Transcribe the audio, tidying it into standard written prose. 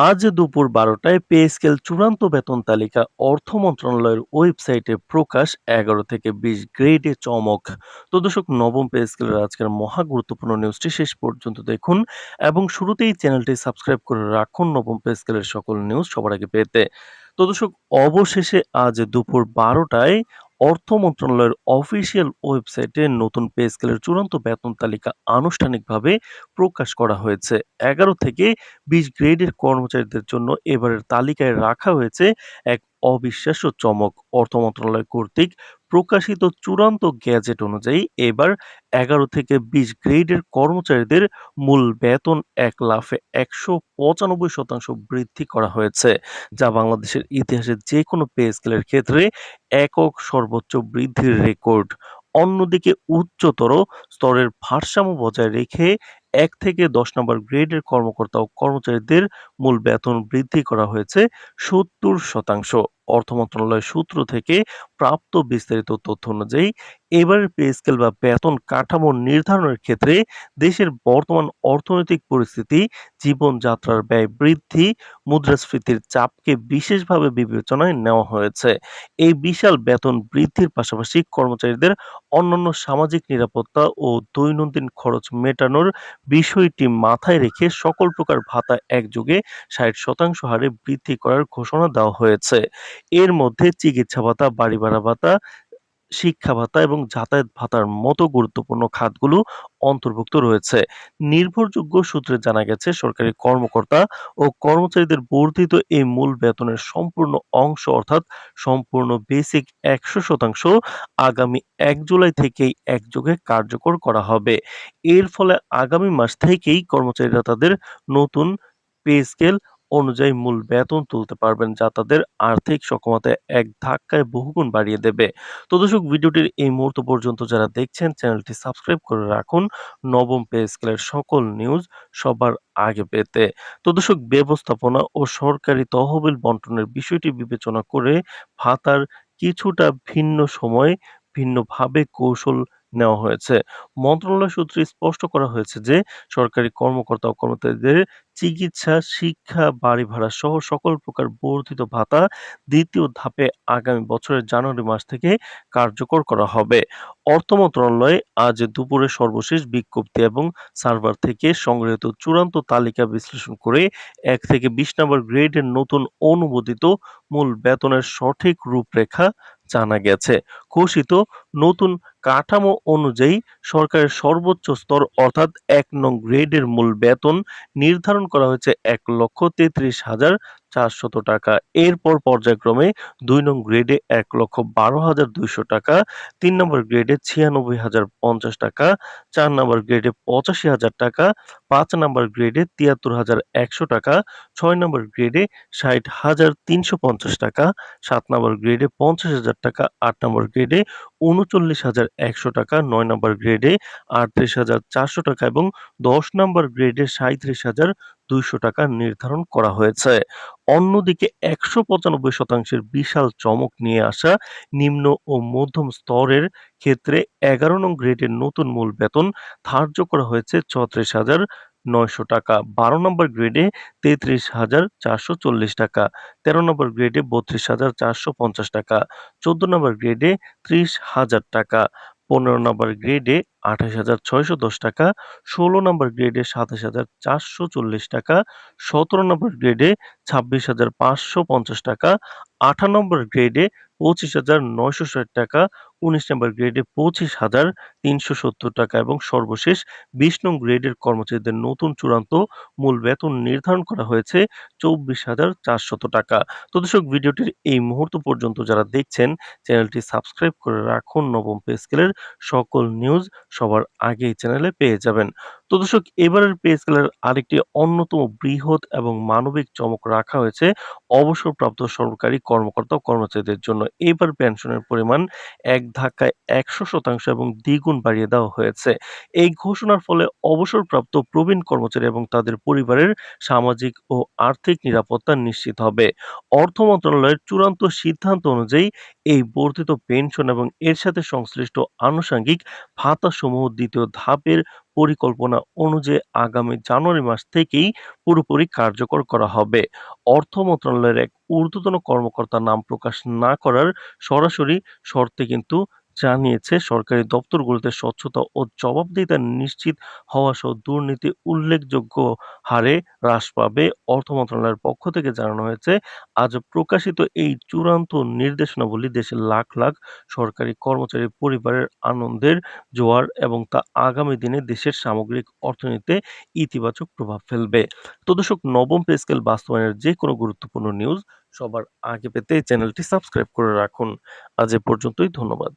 আজ দুপুর ১২টায় pay scale চূড়ান্ত বেতন তালিকা অর্থ মন্ত্রণালয়ের ওয়েবসাইটে প্রকাশ। ১১ থেকে ২০ গ্রেডে চমক। তো দর্শক, নবম পে স্কেলের আজকের মহা গুরুত্বপূর্ণ নিউজটি শেষ পর্যন্ত দেখুন এবং শুরুতেই চ্যানেলটি সাবস্ক্রাইব করে রাখুন নবম পে স্কেলের সকল নিউজ সবার আগে পেতে। তো দর্শক, অবশেষে আজ দুপুর ১২টায় অর্থ মন্ত্রণালয়ের অফিসিয়াল ওয়েবসাইটে নতুন পে স্কেলের চূড়ান্ত বেতন তালিকা আনুষ্ঠানিকভাবে প্রকাশ করা হয়েছে। ১১ থেকে ২০ গ্রেডের কর্মচারীদের জন্য এবারের তালিকায় রাখা হয়েছে এক অবিশ্বাস্য চমক। অর্থ মন্ত্রণালয় কর্তৃক প্রকাশিত চূড়ান্ত গ্যাজেট অনুযায়ী এবার ১১ থেকে ২০ গ্রেডের কর্মচারীদের মূল বেতন এক লাফে ১৯৫% বৃদ্ধি করা হয়েছে, যা বাংলাদেশের ইতিহাসে যেকোনো পে স্কেলের ক্ষেত্রে একক সর্বোচ্চ বৃদ্ধির রেকর্ড। অন্যদিকে উচ্চতর স্তরের ভারসাম্য বজায় রেখে ১ থেকে ১০ নম্বর গ্রেডের কর্মকর্তা ও কর্মচারীদের মূল বেতন বৃদ্ধি করা হয়েছে ৭০%। অর্থ মন্ত্রণালয় সূত্র থেকে প্রাপ্ত বিস্তারিত তথ্য অনুযায়ী এবারের পে স্কেল বা বেতন কাঠামো নির্ধারণের ক্ষেত্রে দেশের বর্তমান অর্থনৈতিক পরিস্থিতি, জীবনযাত্রার ব্যয় বৃদ্ধি, মুদ্রাস্ফীতির চাপকে বিশেষভাবে বিবেচনায় নেওয়া হয়েছে। এই বিশাল বেতন বৃদ্ধির পাশাপাশি কর্মচারীদের অন্যান্য সামাজিক নিরাপত্তা ও দৈনন্দিন খরচ মেটানোর বিষয়টি মাথায় রেখে সকল প্রকার ভাতা একযোগে ৬০% হারে বৃদ্ধি করার ঘোষণা দেওয়া হয়েছে। এর মধ্যে চিকিৎসা ভাতা, বাড়ি ভাড়া ভাতা, শিক্ষা ভাতা এবং যাতায়াত ভাতার মতো গুরুত্বপূর্ণ খাতগুলো অন্তর্ভুক্ত রয়েছে। নির্ভরযোগ্য সূত্রে জানা গেছে, সরকারি কর্মকর্তা ও কর্মচারীদের বর্ধিত এই মূল বেতনের সম্পূর্ণ অংশ অর্থাৎ সম্পূর্ণ বেসিক ১০০% আগামী ১ জুলাই থেকেই একযোগে কার্যকর করা হবে। এর ফলে আগামী মাস থেকেই কর্মচারীরা তাদের নতুন পে স্কেল অনুযায়ী মূল বেতন তুলতে পারবেন, যা তাদের আর্থিক সক্ষমতা এক ধাক্কায় বহুগুণ বাড়িয়ে দেবে। তো দর্শক, ভিডিওটির এই মুহূর্ত পর্যন্ত যারা দেখছেন চ্যানেলটি সাবস্ক্রাইব করে রাখুন নবম পে স্কেলের সকল নিউজ সবার আগে পেতে। তো দর্শক, ব্যবস্থাপনা ও সরকারি তহবিল বন্টনের বিষয়টি বিবেচনা করে ভাতার কিছুটা ভিন্ন সময়ে ভিন্নভাবে কৌশল নেওয়া হয়েছে। মন্ত্রণালয় সূত্রে স্পষ্ট করা হয়েছে যে সরকারি কর্মকর্তা ও কর্মচারীদের চিকিৎসা, শিক্ষা, বাড়ি ভাড়া সহ সকল প্রকার বর্ধিত ভাতা দ্বিতীয় ধাপে আগামী বছরের জানুয়ারি মাস থেকে কার্যকর করা হবে। অর্থ মন্ত্রণালয় আজ দুপুরে সর্বশেষ বিজ্ঞপ্তি এবং সার্ভার থেকে সংগৃহীত চূড়ান্ত তালিকা বিশ্লেষণ করে ১ থেকে ২০ নম্বর গ্রেডের নতুন অনুমোদিত মূল বেতনের সঠিক রূপরেখা জানা গেছে। ঘোষিত নতুন কাঠামো অনুযায়ী সরকারের সর্বোচ্চ স্তর অর্থাৎ ১ নং গ্রেডের মূল বেতন নির্ধারণ করা হয়েছে ১,৩৩,৪০০ টাকা। এরপর পর্যায়ক্রমে ২ নং গ্রেডে ১,১২,২০০ টাকা, ৩ নম্বর গ্রেডে ৯৬,০৫০ টাকা, ৪ নম্বর গ্রেডে ৮৫,০০০ টাকা, ৫ নম্বর গ্রেডে ৭৩,১০০ টাকা, ৬ নম্বর গ্রেডে ৬০,৩৫০ টাকা, ৭ নম্বর গ্রেডে ৫০,০০০ টাকা, ৮ নম্বর গ্রেডে ৩৯,১০০ টাকা, ৯ নম্বর গ্রেডে ৩৮,৪০০ টাকা এবং ১০ নম্বর গ্রেডে ৩৭,২০০ টাকা নির্ধারণ করা হয়েছে। অন্যদিকে ১৯৫% বিশাল চমক নিয়ে আসা নিম্ন ও মধ্যম স্তরের ক্ষেত্রে ১১ নং গ্রেডের নতুন মূল বেতন ধার্য করা হয়েছে ৩৬,৯০০ টাকা, ১২ নম্বর গ্রেডে ৩৩,৪৪০ টাকা, ১৩ নম্বর গ্রেডে ৩২,৪৫০ টাকা, ১৪ নম্বর গ্রেডে ৩০,০০০ টাকা, ১৫ নম্বর গ্রেডে ২৮,৬১০ টাকা, ১৬ নম্বর গ্রেডে ২৭,৪৪০ টাকা, ১৭ নম্বর গ্রেডে ২৬,৫৫০ টাকা, ১৮ নম্বর গ্রেডে ২৫,৯৬০ টাকা, ১৯ নম্বর গ্রেডে ২৫,৩৭০ টাকা এবং সর্বশেষ ২০ নং গ্রেডের কর্মচারীদের নতুন চূড়ান্ত মূল বেতন নির্ধারণ করা হয়েছে ২৪,৪০০ টাকা। তো দর্শক, ভিডিওটির এই মুহূর্ত পর্যন্ত যারা দেখছেন চ্যানেলটি সাবস্ক্রাইব করে রাখুন নবম পে স্কেলের সকল নিউজ সবার আগে এই চ্যানেলে পেয়ে যাবেন। তো দর্শক, এবারের পে স্কেলের আরেকটি অন্যতম বৃহৎ এবং মানবিক চমক রাখা হয়েছে অবসরপ্রাপ্ত সরকারি কর্মকর্তা ও কর্মচারীদের জন্য। এবার পেনশনের পরিমাণ এক ধাক্কায় ১০০% এবং দ্বিগুণ বাড়িয়ে দেওয়া হয়েছে। এই ঘোষণার ফলে অবসরপ্রাপ্ত প্রবীণ কর্মচারী এবং তাদের পরিবারের সামাজিক ও আর্থিক নিরাপত্তা নিশ্চিত হবে। অর্থ মন্ত্রণালয়ের চূড়ান্ত সিদ্ধান্ত অনুযায়ী এই বর্ধিত পেনশন এবং এর সাথে সংশ্লিষ্ট আনুষঙ্গিক ভাতাসমূহ দ্বিতীয় ধাপের পরিকল্পনা অনুযায়ী আগামী জানুয়ারি মাস থেকেই পুরোপুরি কার্যকর করা হবে। অর্থ মন্ত্রণালয়ের এক ঊর্ধ্বতন কর্মকর্তা নাম প্রকাশ না করার সরাসরি শর্তে কিন্তু জানিয়েছে, সরকারি দপ্তরগুলোতে স্বচ্ছতা ও জবাবদিহিতা নিশ্চিত হওয়াসহ দুর্নীতি উল্লেখযোগ্য হারে হ্রাস পাবে। অর্থ মন্ত্রণালয়ের পক্ষ থেকে জানানো হয়েছে, আজ প্রকাশিত এই চূড়ান্ত নির্দেশনাবলী দেশের লাখ লাখ সরকারি কর্মচারীর পরিবারের আনন্দের জোয়ার এবং তা আগামী দিনে দেশের সামগ্রিক অর্থনীতিতে ইতিবাচক প্রভাব ফেলবে। তো দর্শক, নবম পে স্কেল বাস্তবায়নের যে কোনো গুরুত্বপূর্ণ নিউজ সবার আগে পেতে চ্যানেলটি সাবস্ক্রাইব করে রাখুন। আজ এ পর্যন্তই, ধন্যবাদ।